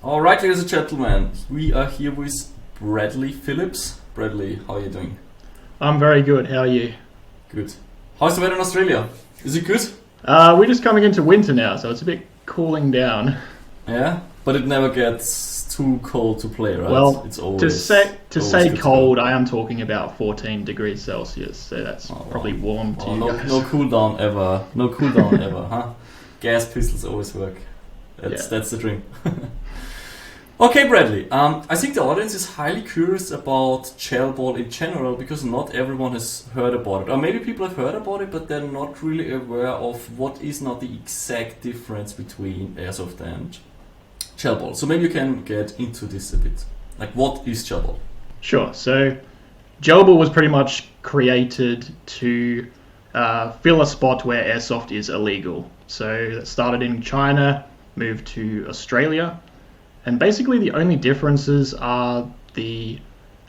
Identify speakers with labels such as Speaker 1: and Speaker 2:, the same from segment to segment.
Speaker 1: All right, ladies and gentlemen, we are here with Bradley Phillips. Bradley, how are you doing?
Speaker 2: I'm very good. How are you?
Speaker 1: Good. How's the weather in Australia? Is it good?
Speaker 2: We're just coming into winter now, so it's a bit cooling down.
Speaker 1: Yeah, but it never gets too cold to play, right?
Speaker 2: Well,
Speaker 1: it's always
Speaker 2: to say
Speaker 1: good
Speaker 2: cold, I am talking about 14 degrees Celsius, so that's probably warm to you guys.
Speaker 1: No cool down ever. No cool down ever, huh? Gas pistols always work. That's the dream. Okay, Bradley. I think the audience is highly curious about gel ball in general because not everyone has heard about it. Or maybe people have heard about it, but they're not really aware of what is not the exact difference between airsoft and gel ball. So maybe you can get into this a bit. Like, what is gel ball?
Speaker 2: Sure. So, gel ball was pretty much created to fill a spot where airsoft is illegal. So, it started in China, moved to Australia. And basically the only differences are the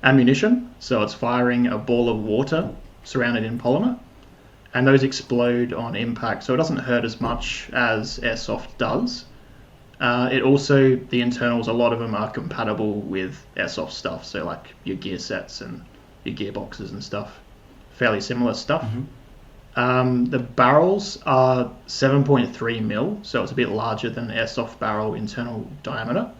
Speaker 2: ammunition, so it's firing a ball of water surrounded in polymer, and those explode on impact, so it doesn't hurt as much as airsoft does. It also, the internals, a lot of them are compatible with airsoft stuff, so like your gear sets and your gearboxes and stuff, fairly similar stuff. Mm-hmm. The barrels are 7.3 mil, so it's a bit larger than the airsoft barrel internal diameter.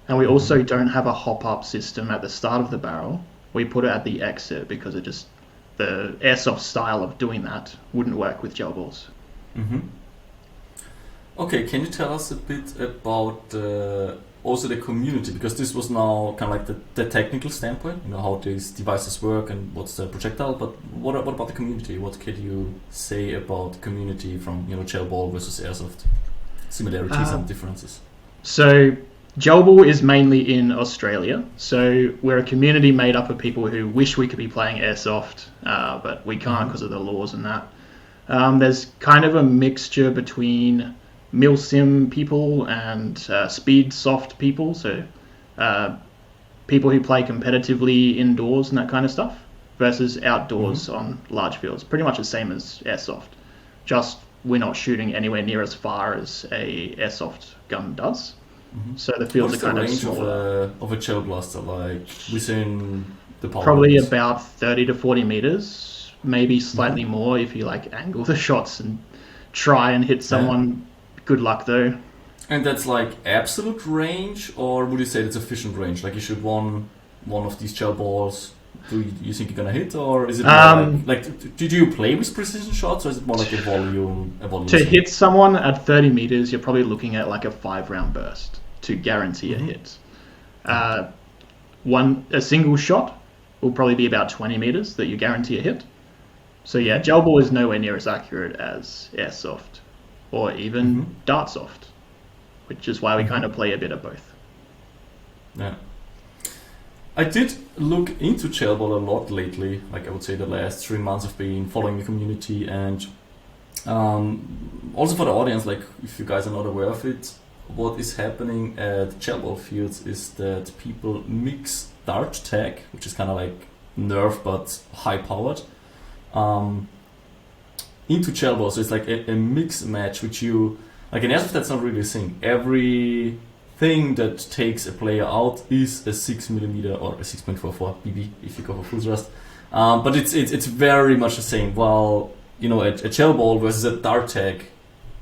Speaker 2: And we also don't have a hop-up system at the start of the barrel. We put it at the exit because the airsoft style of doing that wouldn't work with gel balls.
Speaker 1: Mm-hmm. Okay, can you tell us a bit about also the community? Because this was now kind of like the technical standpoint, how these devices work and what's the projectile. But what about the community? What can you say about the community from gel ball versus airsoft? Similarities and differences.
Speaker 2: So gel ball is mainly in Australia. So we're a community made up of people who wish we could be playing airsoft, but we can't because of the laws and that. There's kind of a mixture between milsim people and speed soft people, so people who play competitively indoors and that kind of stuff, versus outdoors on large fields. Pretty much the same as airsoft, just we're not shooting anywhere near as far as a airsoft gun does. Mm-hmm. So the fields are kind of smaller.
Speaker 1: Range of a gel blaster, like within the power
Speaker 2: probably
Speaker 1: range?
Speaker 2: About 30 to 40 meters, maybe slightly more if you like angle the shots and try and hit someone. Yeah. Good luck though.
Speaker 1: And that's like absolute range, or would you say it's efficient range? Like you shoot one of these gel balls. Do you think you're gonna hit, or is it more like do you play with precision shots, or is it more like a volume?
Speaker 2: To hit someone at 30 meters, you're probably looking at like a 5-round burst to guarantee a hit. A single shot will probably be about 20 meters that you guarantee a hit. So yeah, gel ball is nowhere near as accurate as airsoft or even dartsoft, which is why we kind of play a bit of both.
Speaker 1: Yeah. I did look into gel ball a lot lately. Like I would say the last 3 months I've been following the community, and also for the audience, like if you guys are not aware of it, what is happening at gel ball fields is that people mix dart tag, which is kind of like Nerf but high powered, into gel ball. So it's like a mix match, which you like in airsoft that's not really a thing. Every thing that takes a player out is a 6mm or a 6.44 BB if you go for full thrust. But it's very much the same. While a gel ball versus a dart tag,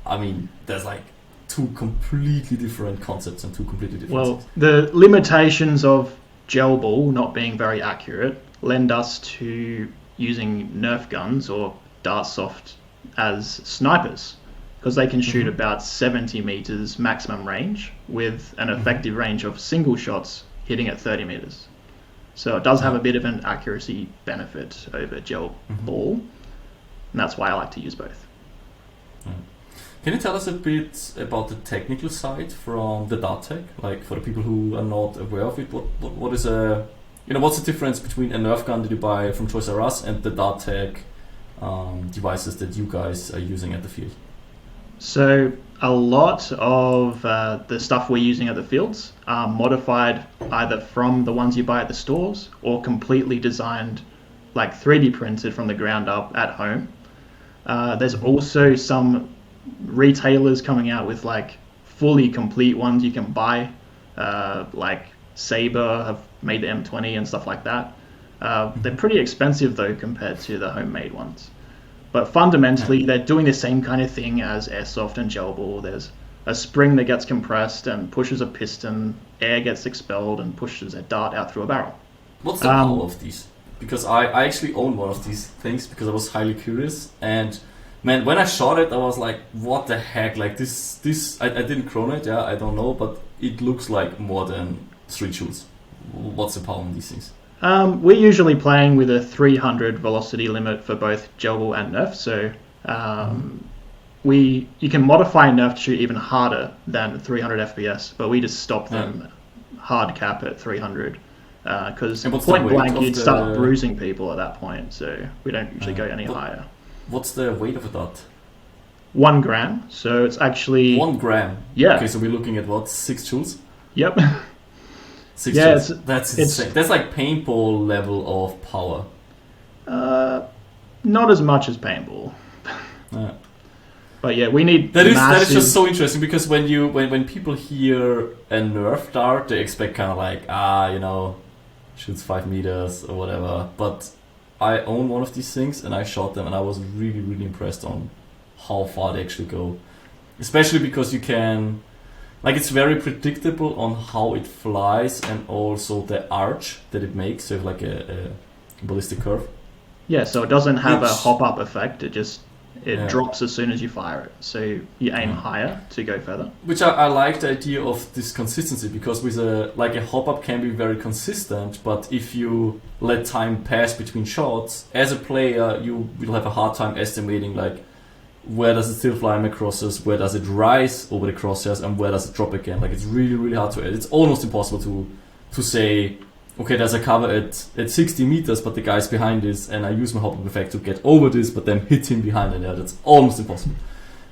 Speaker 1: I mean, there's like two completely different concepts and two completely different things.
Speaker 2: The limitations of gel ball not being very accurate lend us to using Nerf guns or dartsoft as snipers, because they can shoot about 70 meters maximum range with an effective range of single shots hitting at 30 meters. So it does have a bit of an accuracy benefit over gel ball, and that's why I like to use both.
Speaker 1: Can you tell us a bit about the technical side from the dart tag? Like for the people who are not aware of it, what is what's the difference between a Nerf gun that you buy from Toys R Us and the dart tag devices that you guys are using at the field?
Speaker 2: So a lot of the stuff we're using at the fields are modified either from the ones you buy at the stores or completely designed, like 3D printed from the ground up at home. There's also some retailers coming out with like fully complete ones you can buy like Saber have made the M20 and stuff like that. They're pretty expensive though compared to the homemade ones. But fundamentally, they're doing the same kind of thing as Airsoft and gel ball. There's a spring that gets compressed and pushes a piston, air gets expelled and pushes a dart out through a barrel.
Speaker 1: What's the power of these? Because I actually own one of these things because I was highly curious. And man, when I shot it, I was like, what the heck? Like this I didn't chrono it, I don't know, but it looks like more than 3 joules. What's the power on these things?
Speaker 2: We're usually playing with a 300 velocity limit for both gel ball and Nerf. So you can modify Nerf to shoot even harder than 300 FPS, but we just stop them hard cap at 300 because point blank you'd start bruising people at that point. So we don't usually go any higher.
Speaker 1: What's the weight of a dart?
Speaker 2: 1 gram. So it's actually
Speaker 1: 1 gram.
Speaker 2: Yeah.
Speaker 1: Okay, so we're looking at what, 6 joules?
Speaker 2: Yep.
Speaker 1: 6 joules. That's insane. That's like paintball level of power.
Speaker 2: Not as much as paintball. But yeah, we need
Speaker 1: that is just so interesting because when people hear a Nerf dart, they expect kind of like shoots 5 meters or whatever. But I own one of these things and I shot them and I was really, really impressed on how far they actually go. Especially because you can, like, it's very predictable on how it flies and also the arch that it makes. So you have like a ballistic curve. Yeah,
Speaker 2: so it doesn't have a hop-up effect. It drops as soon as you fire it. So you aim higher to go further.
Speaker 1: Which I like the idea of this consistency because with a hop-up can be very consistent, but if you let time pass between shots, as a player you will have a hard time estimating like where does it still fly in my crosshairs, where does it rise over the crosshairs, and where does it drop again. Like it's really, really hard to. It's almost impossible to say, okay, there's a cover at 60 meters, but the guy's behind this, and I use my hop-up effect to get over this, but then hit him behind, and that's almost impossible.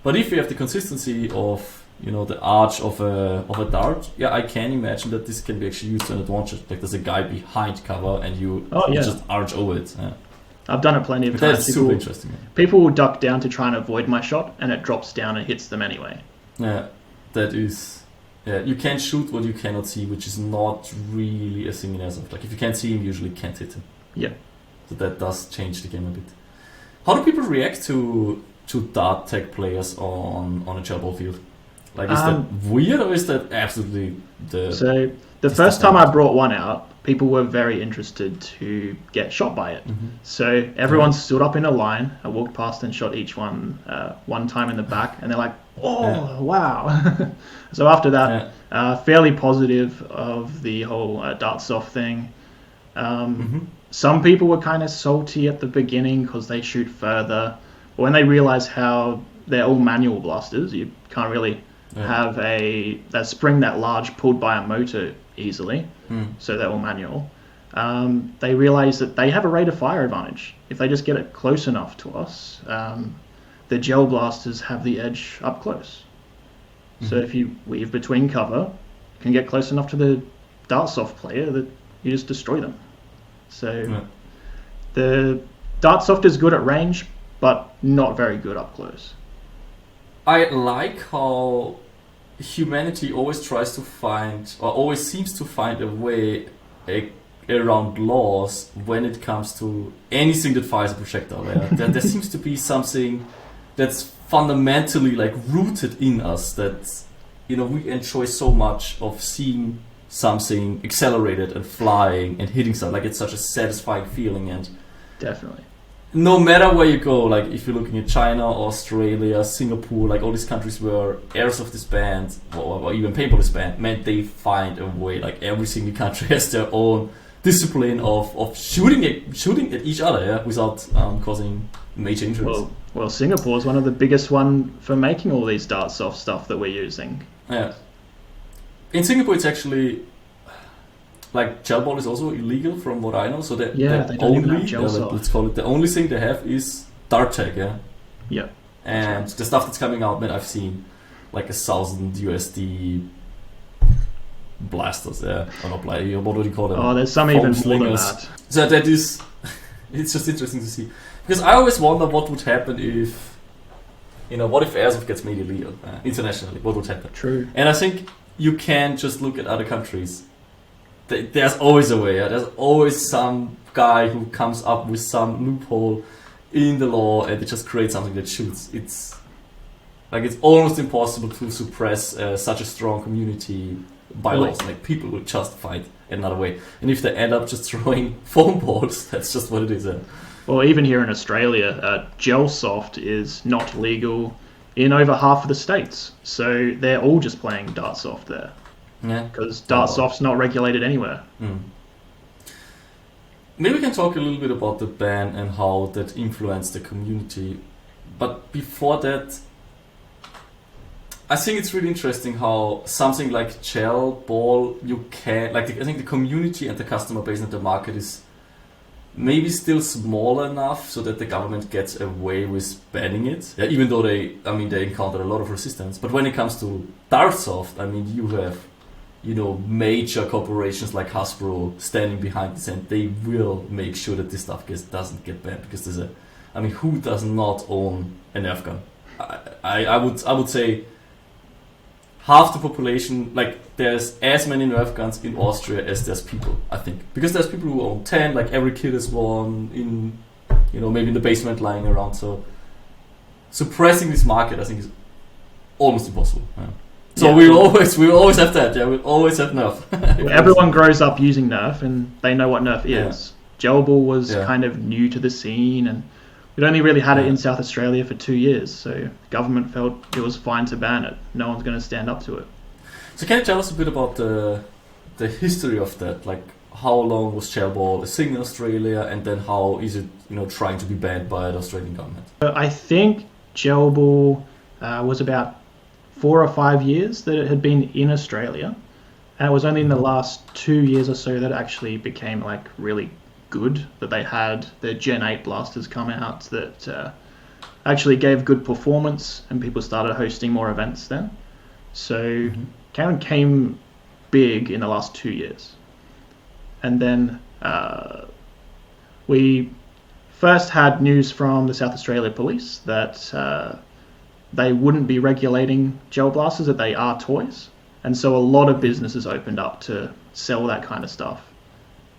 Speaker 1: But if you have the consistency of the arch of a dart, I can imagine that this can be actually used to an advantage. Like there's a guy behind cover, and you just arch over it. Yeah.
Speaker 2: I've done it plenty of times.
Speaker 1: That's super interesting.
Speaker 2: People will duck down to try and avoid my shot, and it drops down and hits them anyway.
Speaker 1: Yeah, that is. Yeah, you can't shoot what you cannot see, which is not really a thing in Airsoft. Like if you can't see him, you usually can't hit him.
Speaker 2: Yeah.
Speaker 1: So that does change the game a bit. How do people react to dart tech players on a gel ball field? Like is that weird or is that absolutely
Speaker 2: So the first time I brought one out, people were very interested to get shot by it. Mm-hmm. So everyone stood up in a line. I walked past and shot each one time in the back, and they're like, "Oh, wow!" So after that, fairly positive of the whole Dartsoft thing. Some people were kind of salty at the beginning because they shoot further, but when they realize how they're all manual blasters, you can't really have that spring that large pulled by a motor easily, so they're all manual. They realize that they have a rate of fire advantage. If they just get it close enough to us, the gel blasters have the edge up close. So if you weave between cover, you can get close enough to the Dartsoft player that you just destroy them. So the Dartsoft is good at range, but not very good up close.
Speaker 1: I like how humanity always tries to find, or always seems to find a way around laws when it comes to anything that fires a projectile. There seems to be something that's fundamentally like rooted in us that we enjoy so much of seeing something accelerated and flying and hitting something. Like it's such a satisfying feeling, and
Speaker 2: definitely.
Speaker 1: No matter where you go, like if you're looking at China, Australia, Singapore, like all these countries where Airsoft is banned, or even paintball is banned, man, they find a way. Like every single country has their own discipline of shooting at each other, without causing major injuries.
Speaker 2: Well, Singapore is one of the biggest one for making all these Dartsoft stuff that we're using.
Speaker 1: Yeah. In Singapore, it's actually like gel ball is also illegal from what I know. So they don't even have gel soft. Let's call it the only thing they have is dart tech.
Speaker 2: Yeah.
Speaker 1: And the stuff that's coming out, man, I've seen like 1,000 USD blasters. Or not blasters. What do you call them?
Speaker 2: Oh, there's some even more than that.
Speaker 1: So that is, it's just interesting to see, because I always wonder what would happen if, what if Airsoft gets made illegal internationally? What would happen?
Speaker 2: True.
Speaker 1: And I think you can't just look at other countries. There's always a way. Yeah? There's always some guy who comes up with some loophole in the law and they just create something that shoots. It's almost impossible to suppress such a strong community by laws. Like people will just fight another way. And if they end up just throwing foam balls, that's just what it is.
Speaker 2: Well, even here in Australia, Airsoft is not legal in over half of the states. So they're all just playing Dartsoft there.
Speaker 1: Yeah.
Speaker 2: Because Dartsoft's not regulated anywhere.
Speaker 1: Mm. Maybe we can talk a little bit about the ban and how that influenced the community. But before that, I think it's really interesting how something like gel ball, you can, like I think the community and the customer base and the market is maybe still small enough so that the government gets away with banning it. Yeah, even though they encounter a lot of resistance. But when it comes to Dartsoft, I mean, you have, major corporations like Hasbro standing behind this, and they will make sure that this stuff doesn't get banned, because who does not own a Nerf gun? I would say half the population, like there's as many Nerf guns in Austria as there's people, I think. Because there's people who own 10, like every kid has one in, maybe in the basement lying around. So suppressing this market, I think, is almost impossible. Yeah. So we will always have that. Yeah, we'll always have Nerf.
Speaker 2: Everyone grows up using Nerf and they know what Nerf is. Gel ball was kind of new to the scene, and we'd only really had it in South Australia for 2 years, so the government felt it was fine to ban it. No one's going to stand up to it.
Speaker 1: So can you tell us a bit about the history of that? Like, how long was gel ball a thing in Australia, and then how is it, trying to be banned by the Australian government?
Speaker 2: I think gel ball was about 4 or 5 years that it had been in Australia, and it was only in the last 2 years or so that it actually became like really good, that they had the Gen 8 blasters come out that actually gave good performance, and people started hosting more events then. So Cameron came big in the last 2 years. And then we first had news from the South Australia Police that they wouldn't be regulating gel blasters, that they are toys. And so a lot of businesses opened up to sell that kind of stuff.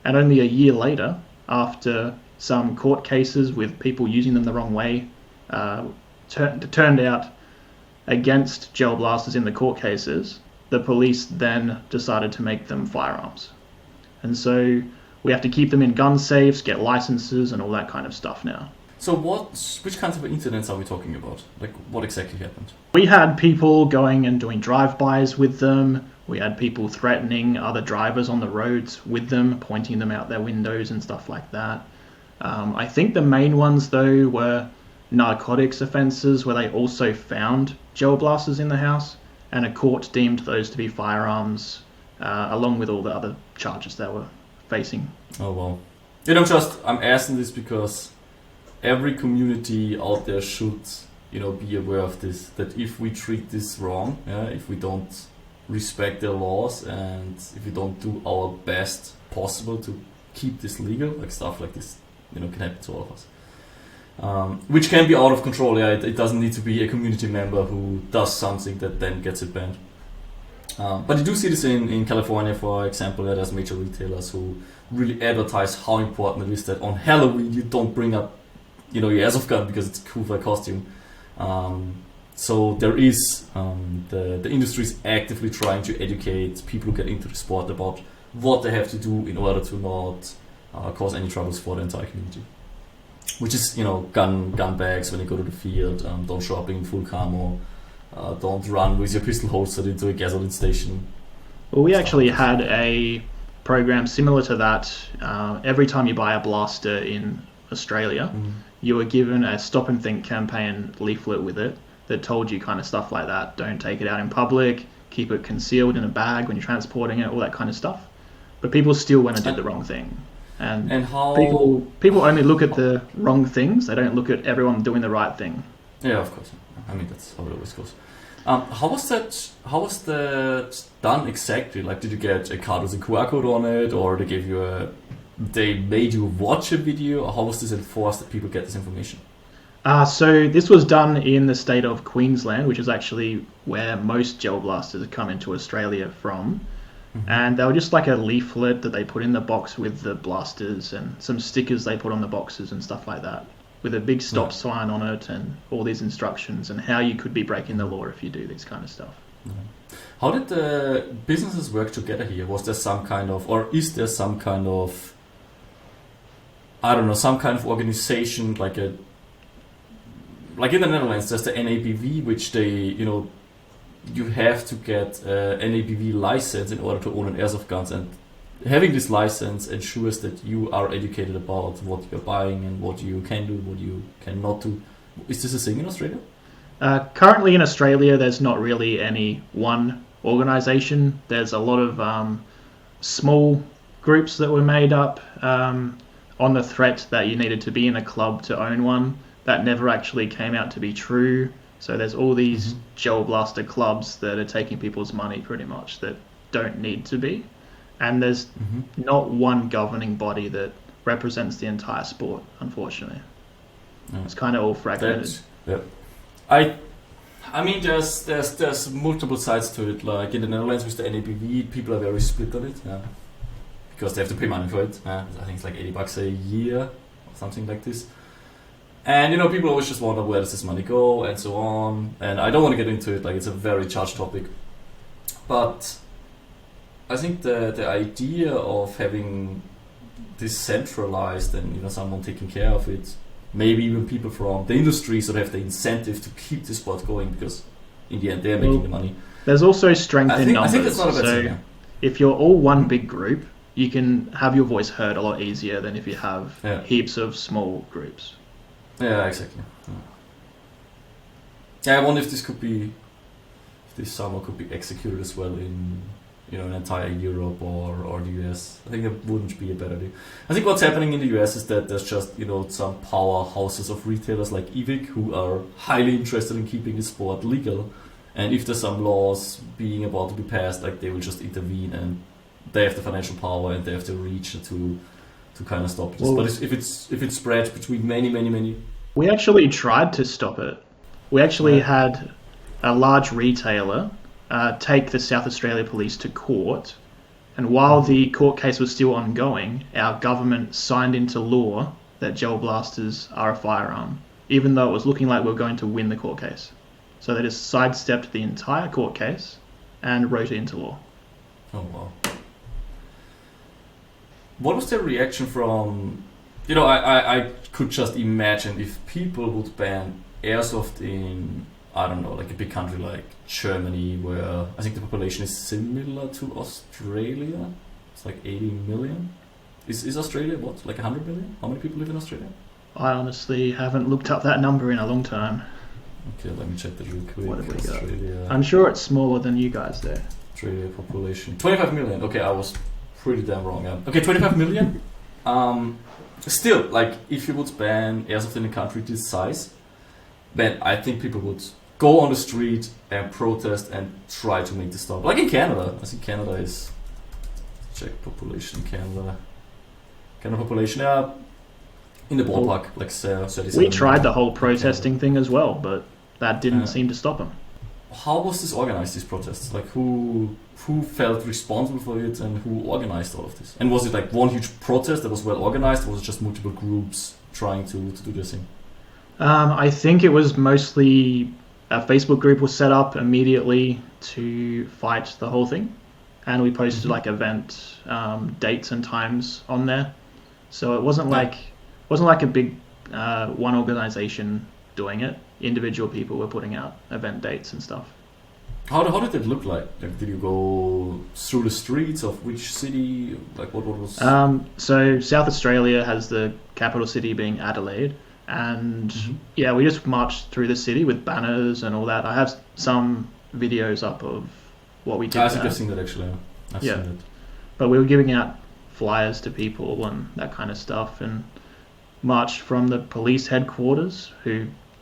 Speaker 2: And only a year later, after some court cases with people using them the wrong way turned out against gel blasters in the court cases, the police then decided to make them firearms. And so we have to keep them in gun safes, get licenses, and all that kind of stuff now.
Speaker 1: So which kinds of incidents are we talking about? Like, what exactly happened?
Speaker 2: We had people going and doing drive-bys with them. We had people threatening other drivers on the roads with them, pointing them out their windows and stuff like that. I think the main ones, though, were narcotics offences, where they also found gel blasters in the house, and a court deemed those to be firearms, along with all the other charges they were facing.
Speaker 1: Oh, wow. I'm asking this because every community out there should, be aware of this, that if we treat this wrong, if we don't respect their laws, and if we don't do our best possible to keep this legal, like stuff like this, can happen to all of us. Which can be out of control. It doesn't need to be a community member who does something that then gets it banned. But you do see this in California, for example. There's major retailers who really advertise how important it is that on Halloween you don't bring up, your airsoft gun because it's cool for a costume. So there is the industry is actively trying to educate people who get into the sport about what they have to do in order to not cause any troubles for the entire community. Which is, gun bags when you go to the field. Don't show up in full camo. Don't run with your pistol holstered into a gasoline station.
Speaker 2: Well, we actually had a program similar to that. Every time you buy a blaster in Australia, you were given a Stop and Think campaign leaflet with it that told you kind of stuff like that. Don't take it out in public, keep it concealed in a bag when you're transporting it, all that kind of stuff. But people still went and did the wrong thing. And how people only look at the wrong things. They don't look at everyone doing the right thing.
Speaker 1: Yeah, of course. That's how it always goes. How was that done exactly? Like, did you get a card with a QR code on it, or they made you watch a video, or how was this enforced that people get this information?
Speaker 2: So this was done in the state of Queensland, which is actually where most gel blasters come into Australia from. And they were just like a leaflet that they put in the box with the blasters and some stickers they put on the boxes and stuff like that, with a big stop sign on it and all these instructions and how you could be breaking the law if you do this kind of stuff.
Speaker 1: How did the businesses work together here? Was there some kind of, or is there some kind of, I don't know, some kind of organization, like in the Netherlands, there's the NABV, which they, you have to get an NABV license in order to own an airsoft gun, and having this license ensures that you are educated about what you're buying and what you can do, what you cannot do. Is this a thing in Australia?
Speaker 2: Currently in Australia, there's not really any one organization. There's a lot of small groups that were made up on the threat that you needed to be in a club to own one. That never actually came out to be true. So there's all these gel blaster clubs that are taking people's money pretty much that don't need to be. And there's not one governing body that represents the entire sport, unfortunately. It's kind of all fragmented.
Speaker 1: I mean, there's multiple sides to it. Like in the Netherlands with the NABV, people are very split on it, because they have to pay money for it. I think it's like $80 a year or something like this. And people always just wonder, where does this money go and so on. And I don't want to get into it. Like, it's a very charged topic. But I think the idea of having this centralized and someone taking care of it, maybe even people from the industry sort of have the incentive to keep the sport going, because in the end they're making the money.
Speaker 2: There's also strength in numbers.
Speaker 1: I think that's not a bad thing.
Speaker 2: If you're all one big group, you can have your voice heard a lot easier than if you have heaps of small groups.
Speaker 1: Yeah, exactly. I wonder if this summer could be executed as well in an entire Europe or the US. I think that wouldn't be a bad idea. I think what's happening in the US is that there's just some powerhouses of retailers like Evic who are highly interested in keeping the sport legal, and if there's some laws being about to be passed, like, they will just intervene, and they have the financial power and they have the reach to kind of stop this. But if it's spread between many,
Speaker 2: we actually tried to stop it. We actually had a large retailer take the South Australia Police to court, and while the court case was still ongoing, our government signed into law that gel blasters are a firearm, even though it was looking like we were going to win the court case. So they just sidestepped the entire court case and wrote it into law.
Speaker 1: Oh wow. What was the reaction from, I could just imagine if people would ban airsoft in, I don't know, like a big country like Germany, where I think the population is similar to Australia. It's like 80 million. Is Australia what, like 100 million? How many people live in Australia?
Speaker 2: I honestly haven't looked up that number in a long time.
Speaker 1: Okay, let me check that real quick.
Speaker 2: What have we got?
Speaker 1: Australia.
Speaker 2: I'm sure it's smaller than you guys there.
Speaker 1: Australia population 25 million. Okay, I was pretty damn wrong. Okay, 25 million. Still, like, if you would ban airsoft in a country this size, then I think people would go on the street and protest and try to make this stop. Like in Canada, I think Canada is, check population. Canada population, in the ballpark, like 37.
Speaker 2: We tried the whole protesting thing as well, but that didn't seem to stop them.
Speaker 1: How was this organized, these protests? Like, who felt responsible for it and who organized all of this? And was it like one huge protest that was well organized, or was it just multiple groups trying to do their thing?
Speaker 2: I think it was mostly a Facebook group was set up immediately to fight the whole thing, and we posted like event dates and times on there. So it wasn't like a big one organization doing it. Individual people were putting out event dates and stuff.
Speaker 1: How did it look like? Like, did you go through the streets of which city? Like, what was?
Speaker 2: So South Australia has the capital city being Adelaide, and we just marched through the city with banners and all that. I have some videos up of what we did.
Speaker 1: I think I've seen that actually. I've seen it.
Speaker 2: But we were giving out flyers to people and that kind of stuff, and marched from the police headquarters,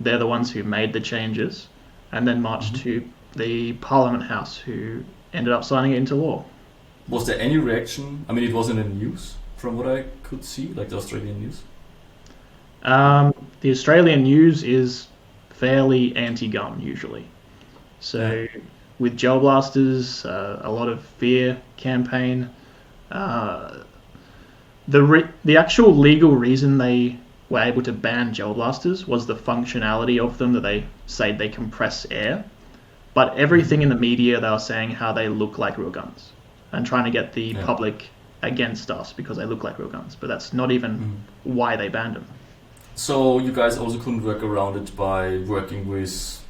Speaker 2: they're the ones who made the changes, and then marched to the Parliament House, who ended up signing it into law.
Speaker 1: Was there any reaction? I mean, it wasn't in the news, from what I could see, like the Australian news.
Speaker 2: the Australian news is fairly anti-gun usually. So with gel blasters, a lot of fear campaign. The actual legal reason they were able to ban gel blasters was the functionality of them, that they say they compress air. But everything in the media, they were saying how they look like real guns and trying to get the public against us because they look like real guns. But that's not even why they banned them.
Speaker 1: So you guys also couldn't work around it by working with,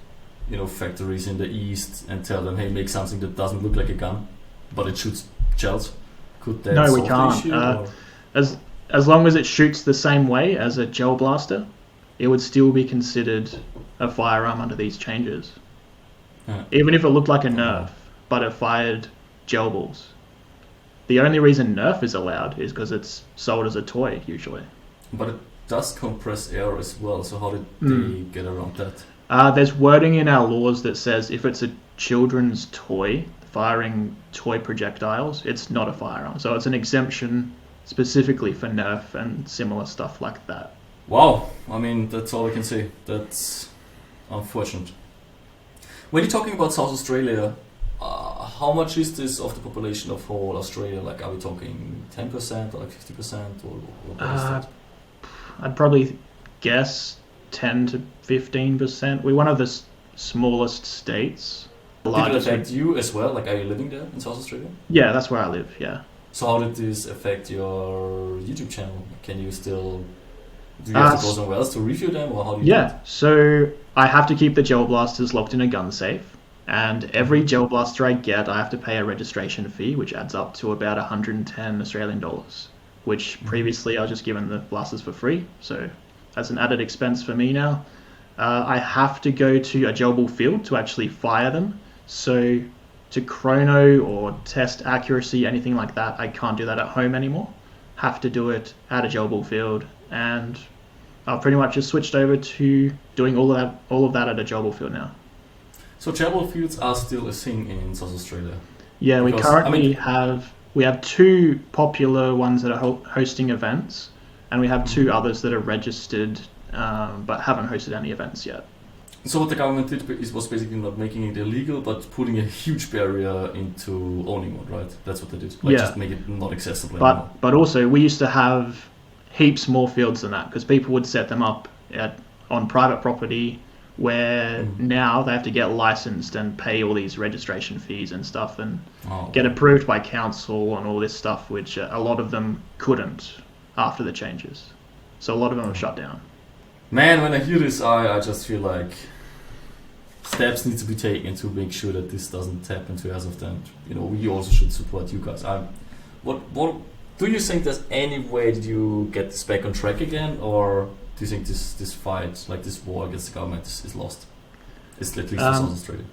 Speaker 1: factories in the East and tell them, hey, make something that doesn't look like a gun, but it shoots gels? Could that
Speaker 2: No,
Speaker 1: solve
Speaker 2: we can't.
Speaker 1: the issue?
Speaker 2: As long as it shoots the same way as a gel blaster, it would still be considered a firearm under these changes. Even if it looked like a Nerf, but it fired gel balls. The only reason Nerf is allowed is because it's sold as a toy, usually.
Speaker 1: But it does compress air as well, so how did they get around that?
Speaker 2: There's wording in our laws that says if it's a children's toy, firing toy projectiles, it's not a firearm. So it's an exemption specifically for Nerf and similar stuff like that.
Speaker 1: Wow, I mean, that's all I can say. That's unfortunate. When you're talking about South Australia, how much is this of the population of whole Australia? Like, are we talking 10% or like 50%? Or what is that?
Speaker 2: I'd probably guess 10 to 15%. We're one of the smallest states.
Speaker 1: Did it affect you as well? Like, are you living there in South Australia?
Speaker 2: Yeah, that's where I live, yeah.
Speaker 1: So how did this affect your YouTube channel? Can you still... Do you have to go somewhere else to review them, or how do you do it?
Speaker 2: So I have to keep the gel blasters locked in a gun safe, and every gel blaster I get, I have to pay a registration fee, which adds up to about 110 Australian dollars, which previously I was just given the blasters for free, so that's an added expense for me now. I have to go to a gel ball field to actually fire them, so to chrono or test accuracy, anything like that, I can't do that at home anymore. Have to do it at a gel ball field, and I've pretty much just switched over to doing all of that at a gel ball field now.
Speaker 1: So gel ball fields are still a thing in South Australia?
Speaker 2: Yeah, because, we currently have two popular ones that are hosting events, and we have two others that are registered but haven't hosted any events yet.
Speaker 1: So what the government did was basically not making it illegal, but putting a huge barrier into owning one, right? That's what they did. Just make it not accessible anymore.
Speaker 2: But also, we used to have heaps more fields than that, because people would set them up on private property, where now they have to get licensed and pay all these registration fees and stuff, and get approved by council and all this stuff, which a lot of them couldn't after the changes. So a lot of them have shut down.
Speaker 1: Man, when I hear this, I just feel like steps need to be taken to make sure that this doesn't happen to Airsoft, and we also should support you guys. What do you think there's any way that you get this back on track again, or do you think this fight, like this war against the government, is lost? It's at least in South Australia.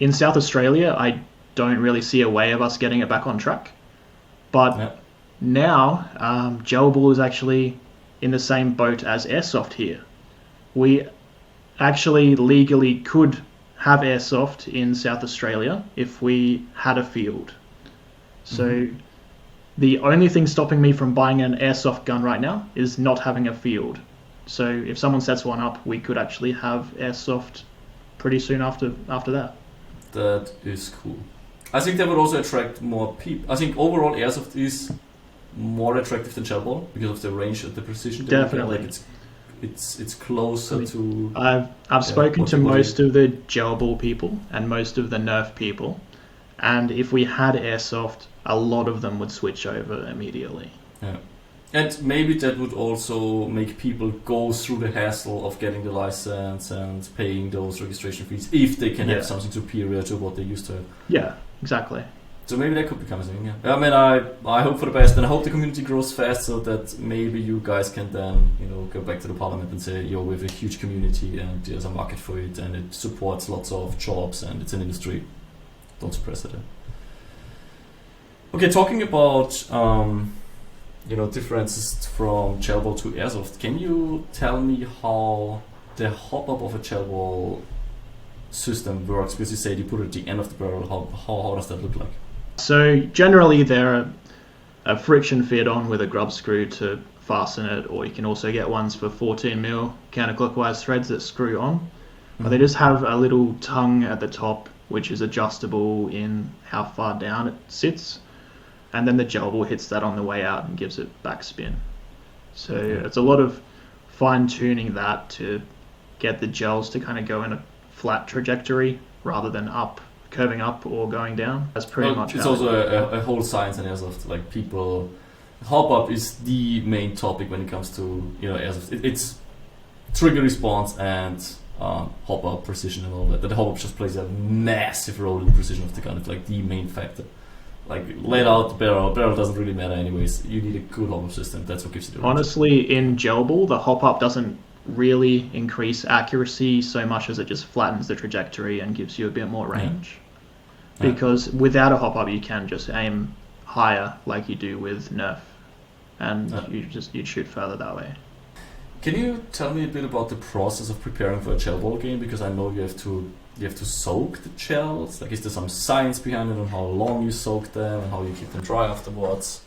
Speaker 1: In
Speaker 2: South Australia, I don't really see a way of us getting it back on track. But now, gel ball is actually in the same boat as Airsoft here. We actually legally could have Airsoft in South Australia if we had a field. So the only thing stopping me from buying an Airsoft gun right now is not having a field. So if someone sets one up, we could actually have Airsoft pretty soon after that.
Speaker 1: That is cool. I think that would also attract more people. I think overall Airsoft is more attractive than gel ball because of the range and the precision.
Speaker 2: Definitely.
Speaker 1: Like it's closer to...
Speaker 2: I've spoken to most of the gel ball people and most of the Nerf people, and if we had Airsoft, a lot of them would switch over immediately.
Speaker 1: Yeah. And maybe that would also make people go through the hassle of getting the license and paying those registration fees if they can have something superior to what they used to have.
Speaker 2: Yeah, exactly.
Speaker 1: So maybe that could become a thing, yeah. I mean, I hope for the best, and I hope the community grows fast so that maybe you guys can then, go back to the parliament and say, we have a huge community and there's a market for it and it supports lots of jobs and it's an industry. Don't suppress it. Okay, talking about, differences from gel ball to Airsoft, can you tell me how the hop-up of a gel ball system works? Because you said you put it at the end of the barrel. How does that look like?
Speaker 2: So generally they're a friction fit on with a grub screw to fasten it, or you can also get ones for 14mm counterclockwise threads that screw on. But they just have a little tongue at the top, which is adjustable in how far down it sits, and then the gel ball hits that on the way out and gives it backspin. So it's a lot of fine-tuning that to get the gels to kind of go in a flat trajectory rather than up, curving up or going down. That's pretty much
Speaker 1: it's
Speaker 2: how
Speaker 1: also a whole science in Airsoft. Like people, hop up is the main topic when it comes to Airsoft. It's trigger response and hop up precision and all that. The hop up just plays a massive role in the precision of the gun. It's like the main factor. Like let out the barrel doesn't really matter anyways. You need a good hop up system. That's what gives you the range.
Speaker 2: Honestly, in gel ball, the hop up doesn't really increase accuracy so much as it just flattens the trajectory and gives you a bit more range. Because without a hop up, you can just aim higher like you do with Nerf, and you'd shoot further that way.
Speaker 1: Can you tell me a bit about the process of preparing for a gel ball game? Because I know you have to soak the gels. Like, is there some science behind it on how long you soak them and how you keep them dry afterwards?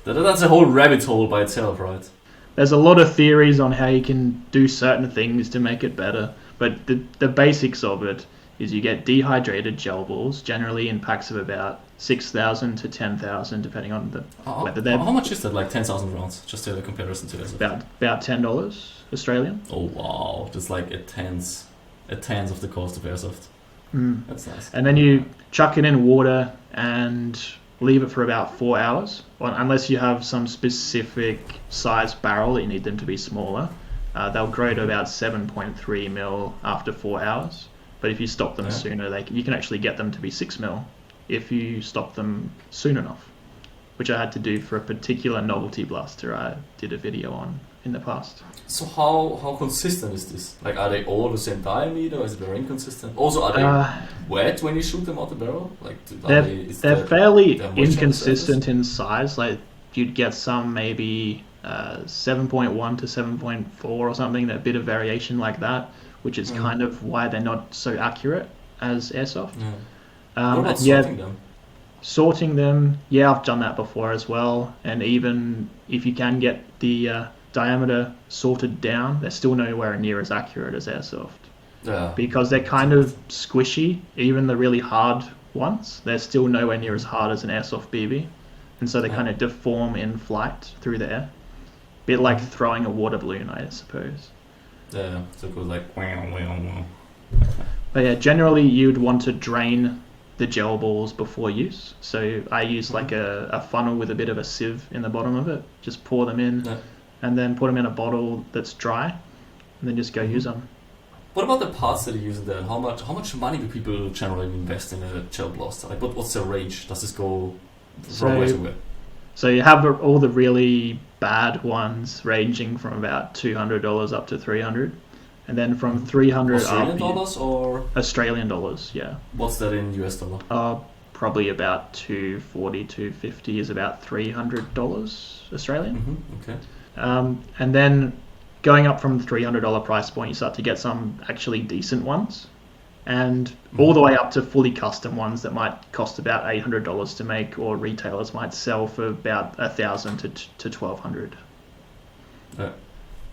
Speaker 1: That's a whole rabbit hole by itself, right?
Speaker 2: There's a lot of theories on how you can do certain things to make it better, but the basics of it is you get dehydrated gel balls, generally in packs of about 6,000 to 10,000, depending on whether they're...
Speaker 1: How much is that? Like 10,000 rounds? Just to the comparison to this.
Speaker 2: About $10 Australian.
Speaker 1: Oh wow, just like a tenth of the cost of Airsoft. That's nice.
Speaker 2: And then you chuck it in water and leave it for about 4 hours, unless you have some specific size barrel that you need them to be smaller. They'll grow to about 7.3 mil after 4 hours. But if you stop them sooner, you can actually get them to be 6 mil if you stop them soon enough, which I had to do for a particular novelty blaster I did a video on in the past.
Speaker 1: So how consistent is this? Like, are they all the same diameter, or is it very inconsistent? Also, are they wet when you shoot them out the barrel? Like,
Speaker 2: they're fairly inconsistent in size. Like, you'd get some maybe 7.1 to 7.4 or something, that bit of variation like that, which is kind of why they're not so accurate as Airsoft.
Speaker 1: What about sorting them?
Speaker 2: Sorting them, I've done that before as well. And even if you can get the diameter sorted down, they're still nowhere near as accurate as Airsoft. Yeah. Because they're kind of squishy. Even the really hard ones, they're still nowhere near as hard as an Airsoft BB. And so they kind of deform in flight through the air. Bit like throwing a water balloon, I suppose.
Speaker 1: Yeah, so it goes like wow.
Speaker 2: But yeah, generally you'd want to drain the gel balls before use. So I use like a funnel with a bit of a sieve in the bottom of it. Just pour them in and then put them in a bottle that's dry, and then just go use them.
Speaker 1: What about the parts that you use in there? How much money do people generally invest in a gel blaster? Like, what's the range? Does this go from where to where?
Speaker 2: So you have all the really bad ones ranging from about $200 up to $300, and then from $300
Speaker 1: Australian dollars or
Speaker 2: Australian dollars, yeah.
Speaker 1: What's that in US dollar?
Speaker 2: Probably about $240, $250 is about $300 Australian.
Speaker 1: Okay.
Speaker 2: And then going up from the $300 price point, you start to get some actually decent ones, and all the way up to fully custom ones that might cost about $800 to make, or retailers might sell for about $1,000 to $1,200.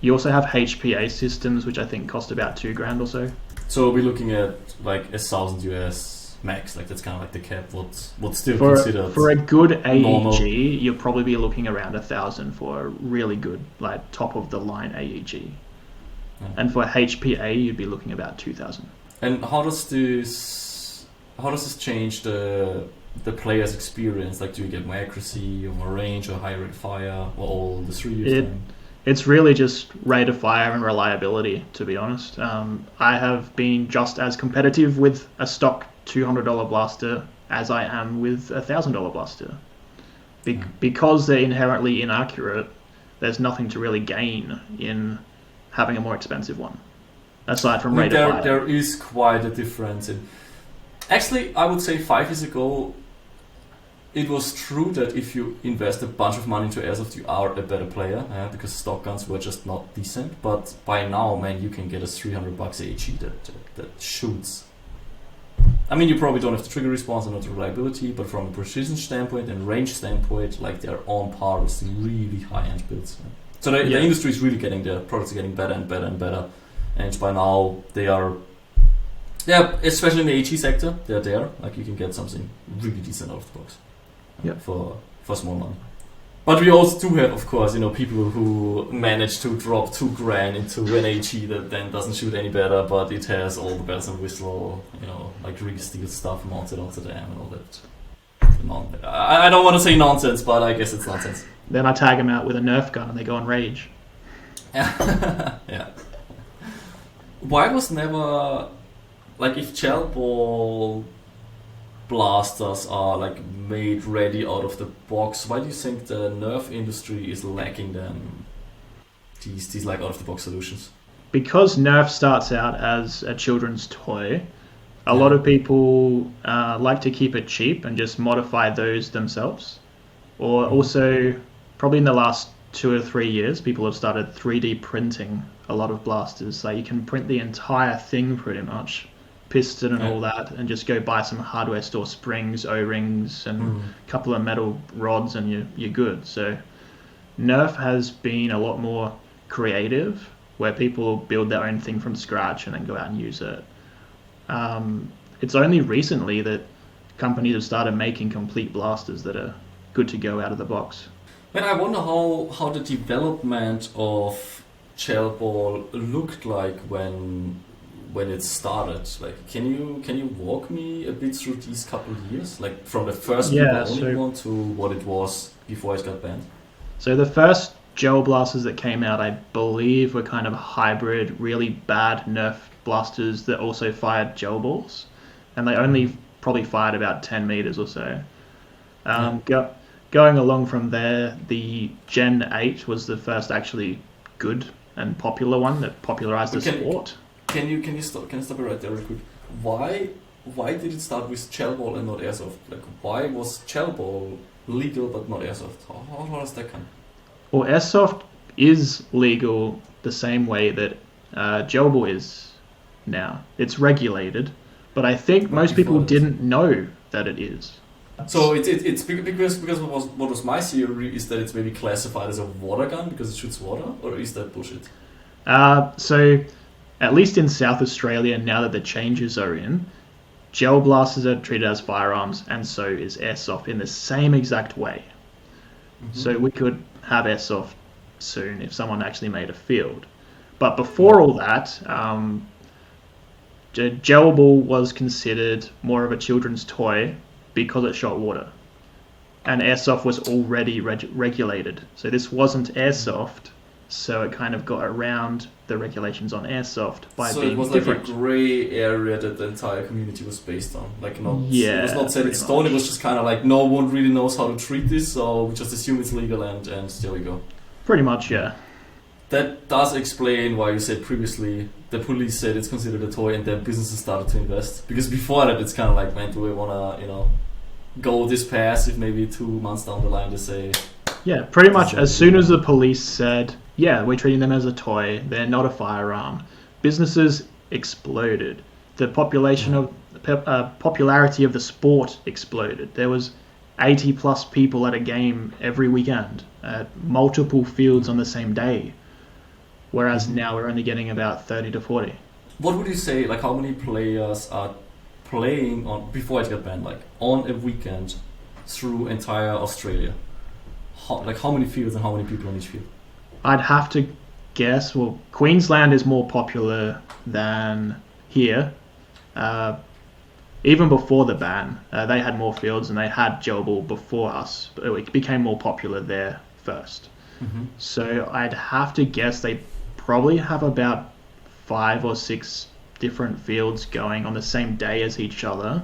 Speaker 2: You also have HPA systems, which I think cost about $2,000 or so.
Speaker 1: So we're looking at like $1,000 US max. Like, that's kind of like the cap. What's still considered
Speaker 2: for a good AEG?
Speaker 1: Normal.
Speaker 2: You'll probably be looking around $1,000 for a really good, like, top of the line AEG. And for HPA, you'd be looking about $2,000.
Speaker 1: And how does this change the player's experience? Like, do you get more accuracy or more range or higher rate of fire, or all the three?
Speaker 2: It's really just rate of fire and reliability, to be honest. I have been just as competitive with a stock $200 blaster as I am with a $1,000 blaster. Because they're inherently inaccurate, there's nothing to really gain in having a more expensive one, aside from rate of fire.
Speaker 1: There is quite a difference. Actually, I would say 5 years ago, it was true that if you invest a bunch of money into Airsoft, you are a better player, because stock guns were just not decent. But by now, man, you can get a $300 AG that shoots. I mean, you probably don't have the trigger response and not the reliability, but from a precision standpoint and range standpoint, like, they're on par with some really high-end builds. So the industry is really getting there. Products are getting better and better and better. And by now, they are, especially in the HE sector, they're there. Like, you can get something really decent out of the box for small money. But we also do have, of course, people who manage to drop $2,000 into an HE that then doesn't shoot any better, but it has all the bells and whistle, like real steel stuff mounted onto them and all that. I don't want to say nonsense, but I guess it's nonsense.
Speaker 2: Then I tag them out with a Nerf gun and they go on rage.
Speaker 1: Yeah. Why was never, like, if gel ball blasters are like made ready out of the box, why do you think the Nerf industry is lacking them these like out of the box solutions? Because
Speaker 2: Nerf starts out as a children's toy, a lot of people like to keep it cheap and just modify those themselves. Or also, probably in the last 2 or 3 years, people have started 3D printing a lot of blasters. So you can print the entire thing pretty much, piston and all that, and just go buy some hardware store springs, O-rings, and a couple of metal rods, and you're good. So Nerf has been a lot more creative, where people build their own thing from scratch and then go out and use it. It's only recently that companies have started making complete blasters that are good to go out of the box.
Speaker 1: And I wonder how the development of gel ball looked like when it started. Like, can you walk me a bit through these couple of years, like from the first one to what it was before it got banned?
Speaker 2: So the first gel blasters that came out, I believe, were kind of hybrid, really bad Nerf blasters that also fired gel balls, and they only probably fired about 10 meters or so. Going along from there, the Gen 8 was the first actually good and popular one that popularized the sport.
Speaker 1: Can you stop it right there real quick? Why did it start with gel ball and not airsoft? Like, why was gel ball legal but not airsoft? How does that come?
Speaker 2: Well, airsoft is legal the same way that gel ball is now. It's regulated, but I think most people didn't know that it is.
Speaker 1: So it's because what was my theory is that it's maybe classified as a water gun because it shoots water, or is that bullshit?
Speaker 2: So at least in South Australia, now that the changes are in, gel blasters are treated as firearms, and so is airsoft in the same exact way. Mm-hmm. So we could have airsoft soon if someone actually made a field. But before all that, gel ball was considered more of a children's toy because it shot water. And airsoft was already regulated. So this wasn't airsoft, so it kind of got around the regulations on airsoft by being different. So it was like a grey area that the entire community was based on. Like, it was not set in stone, it was just kind of like, no one really knows how to treat this, so we just assume it's legal and there we go. Pretty much, yeah. That does explain why you said previously the police said it's considered a toy and then businesses started to invest. Because before that, it's kind of like, man, do we want to, go this path if maybe 2 months down the line they say... Yeah, pretty much as soon as the police said, yeah, we're treating them as a toy, they're not a firearm, businesses exploded. The popularity of the sport exploded. There was 80 plus people at a game every weekend at multiple fields on the same day, whereas now we're only getting about 30 to 40. What would you say, like, how many players are playing on, before it got banned, like on a weekend through entire Australia? How many fields and how many people on each field? I'd have to guess, well, Queensland is more popular than here. Even before the ban, they had more fields and they had gel ball before us, but it became more popular there first. Mm-hmm. So I'd have to guess they probably have about 5 or 6 different fields going on the same day as each other.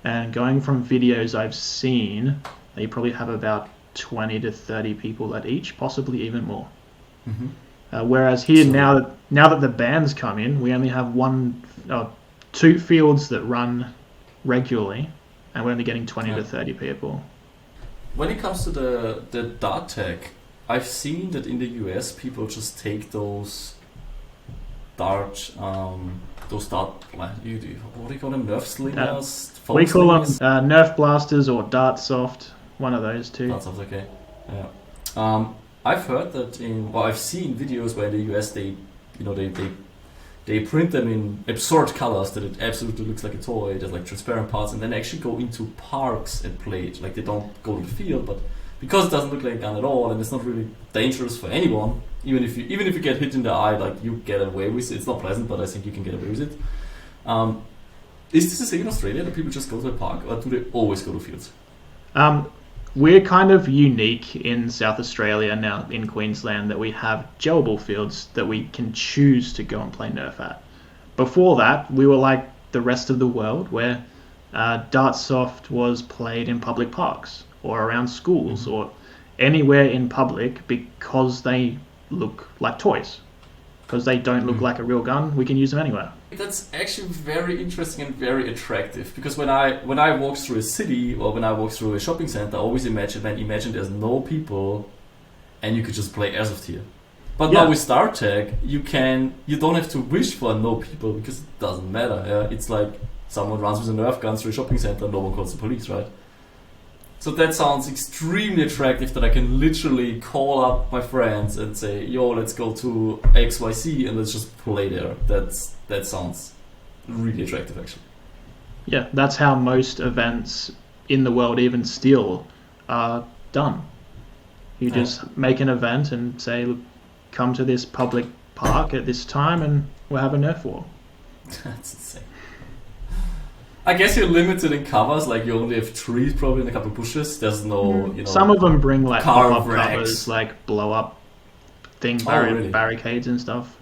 Speaker 2: And going from videos I've seen, they probably have about 20 to 30 people at each, possibly even more. Mm-hmm. Whereas here, now that the bans come in, we only have 2 fields that run regularly, and we're only getting 20 to 30 people. When it comes to the dart tag, I've seen that in the US people just take those dart, what do you call them, Nerf slingers? We call them Nerf blasters or dart soft, one of those two. Dart soft, okay. Yeah.
Speaker 1: I've heard that I've seen videos where in the US they print them in absurd colors that it absolutely looks like a toy. There's like transparent parts, and then actually go into parks and play it. Like they don't go to the field, but because it doesn't look like a gun at all, and it's not really dangerous for anyone. Even if you get hit in the eye, like you get away with it. It's not pleasant, but I think you can get away with it. Is this a thing in Australia that people just go to a park, or do they always go to fields?
Speaker 2: We're kind of unique in South Australia now, in Queensland, that we have gel ball fields that we can choose to go and play Nerf at. Before that, we were like the rest of the world, where Dartsoft was played in public parks or around schools or anywhere in public because they look like toys. Because they don't look like a real gun, we can use them anywhere.
Speaker 1: That's actually very interesting and very attractive, because when I walk through a city or when I walk through a shopping center, I always imagine there's no people and you could just play Airsoft here. But now with StarTag, you don't have to wish for no people, because it doesn't matter. Yeah? It's like someone runs with a Nerf gun through a shopping center, no one calls the police, right? So that sounds extremely attractive, that I can literally call up my friends and say, yo, let's go to XYZ and let's just play there. That sounds really attractive, actually.
Speaker 2: Yeah, that's how most events in the world, even still, are done. You just make an event and say, look, come to this public park at this time and we'll have a Nerf war.
Speaker 1: That's insane. I guess you're limited in covers, like you only have trees probably and a couple of bushes. There's no,
Speaker 2: Some of them bring like pop-up
Speaker 1: racks.
Speaker 2: covers, like blow-up
Speaker 1: really?
Speaker 2: barricades and stuff.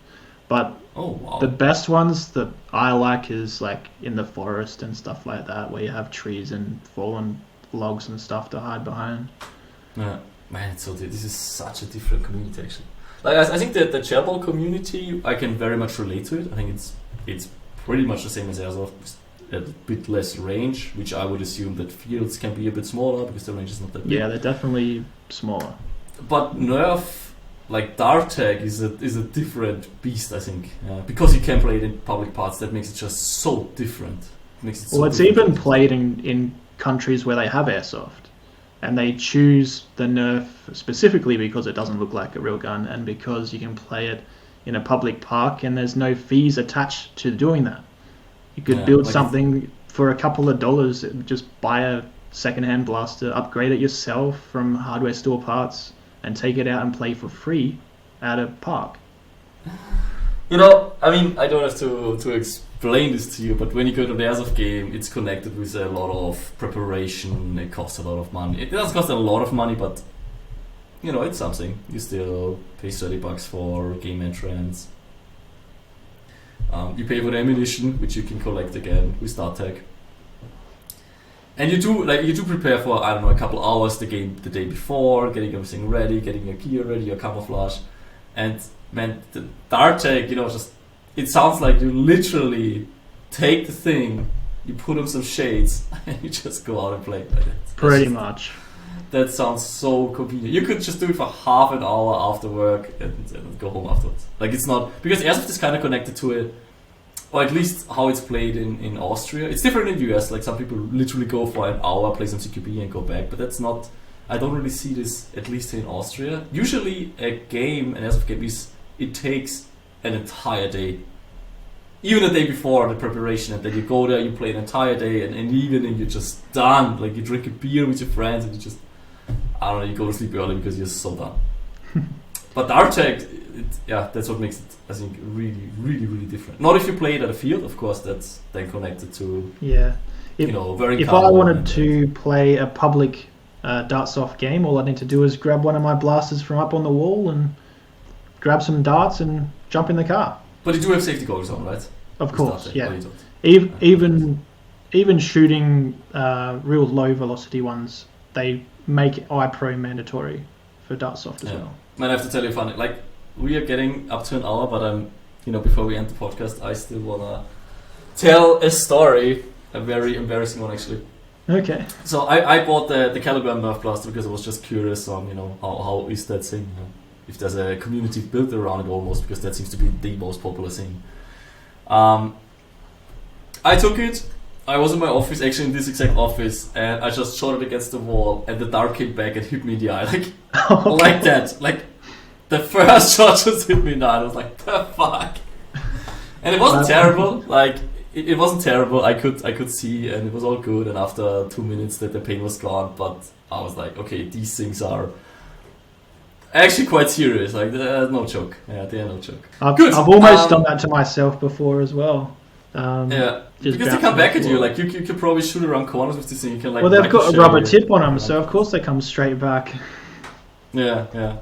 Speaker 2: But
Speaker 1: wow.
Speaker 2: The best ones that I like is like in the forest and stuff like that, where you have trees and fallen logs and stuff to hide behind.
Speaker 1: Yeah, man, this is such a different community, actually. Like I think that the Chairball community, I can very much relate to it. I think it's pretty much the same as Airsoft. A bit less range, which I would assume that fields can be a bit smaller because the range is not that big.
Speaker 2: Yeah, they're definitely smaller.
Speaker 1: But Nerf, like Dart Tag, is a different beast, I think, because you can play it in public parts. That makes it just so different.
Speaker 2: It's even played in countries where they have Airsoft, and they choose the Nerf specifically because it doesn't look like a real gun, and because you can play it in a public park, and there's no fees attached to doing that. You could build something for a couple of dollars, just buy a secondhand blaster, upgrade it yourself from hardware store parts, and take it out and play for free at a park.
Speaker 1: I mean, I don't have to explain this to you, but when you go to the Airsoft game, it's connected with a lot of preparation. It costs a lot of money. It doesn't cost a lot of money, but it's something. You still pay $30 for game entrance. You pay for the ammunition, which you can collect again with StarTag. And you do prepare for, I don't know, a couple hours the day before, getting everything ready, getting your gear ready, your camouflage. And man, the StarTag, it sounds like you literally take the thing, you put on some shades, and you just go out and play.
Speaker 2: Pretty much.
Speaker 1: That sounds so convenient. You could just do it for half an hour after work and go home afterwards. Like it's not, because Airsoft is kind of connected to it, or at least how it's played in Austria. It's different in the US. Like some people literally go for an hour, play some CQB and go back. But that's not, I don't really see this, at least in Austria. Usually an Airsoft game it takes an entire day. Even the day before the preparation, and then you go there, you play an entire day, and in the evening you're just done. Like you drink a beer with your friends and you just, I don't know, you go to sleep early because you're so done. But the RTAG, that's what makes it, I think, really, really, really different. Not if you play it at a field, of course, that's then connected to, very.
Speaker 2: If I wanted to play a public Dartsoft game, all I need to do is grab one of my blasters from up on the wall and grab some darts and jump in the car.
Speaker 1: But you do have safety goggles on, right?
Speaker 2: Of course, yeah. Even shooting real low velocity ones, they make iPro mandatory for Dartsoft as well.
Speaker 1: Man, I have to tell you funny. Like we are getting up to an hour, but before we end the podcast, I still wanna tell a story, a very embarrassing one actually.
Speaker 2: Okay.
Speaker 1: So I bought the Caliban Nerf blaster because I was just curious on how is that thing. If there's a community built around it almost, because that seems to be the most popular thing. I took it, I was in my office, actually in this exact office, and I just shot it against the wall, and the dart came back and hit me in the eye, like that. Like the first shot just hit me in the eye. I was like, the fuck. And it wasn't terrible. Like it wasn't terrible. I could see, and it was all good. And after 2 minutes, the pain was gone. But I was like, okay, these things are actually quite serious. Like they're no joke. Yeah, they are no joke.
Speaker 2: I've almost done that to myself before as well.
Speaker 1: Yeah, because they come back at you. Like you could probably shoot around corners with this thing. You can like.
Speaker 2: Well, they've got a rubber tip on them, so of course they come straight back.
Speaker 1: Yeah.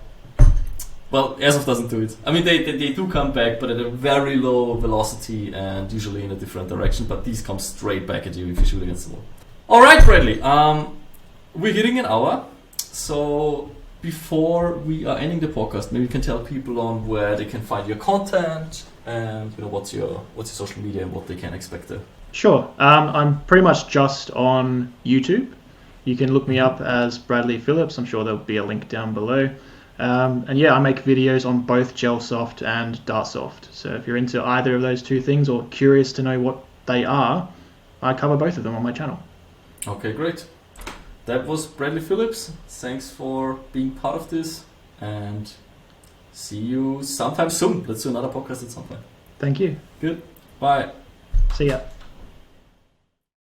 Speaker 1: Well, Airsoft doesn't do it. I mean, they do come back, but at a very low velocity and usually in a different direction. But these come straight back at you if you shoot against the wall. All right, Bradley. We're hitting an hour, so before we are ending the podcast, maybe you can tell people on where they can find your content and what's your social media and what they can expect there.
Speaker 2: Sure. I'm pretty much just on YouTube. You can look me up as Bradley Phillips. I'm sure there'll be a link down below. And yeah, I make videos on both Gelsoft and Dartsoft. So if you're into either of those two things or curious to know what they are, I cover both of them on my channel.
Speaker 1: Okay, great. That was Bradley Phillips. Thanks for being part of this, and see you sometime soon. Let's do another podcast at some point.
Speaker 2: Thank you.
Speaker 1: Good. Bye.
Speaker 2: See ya.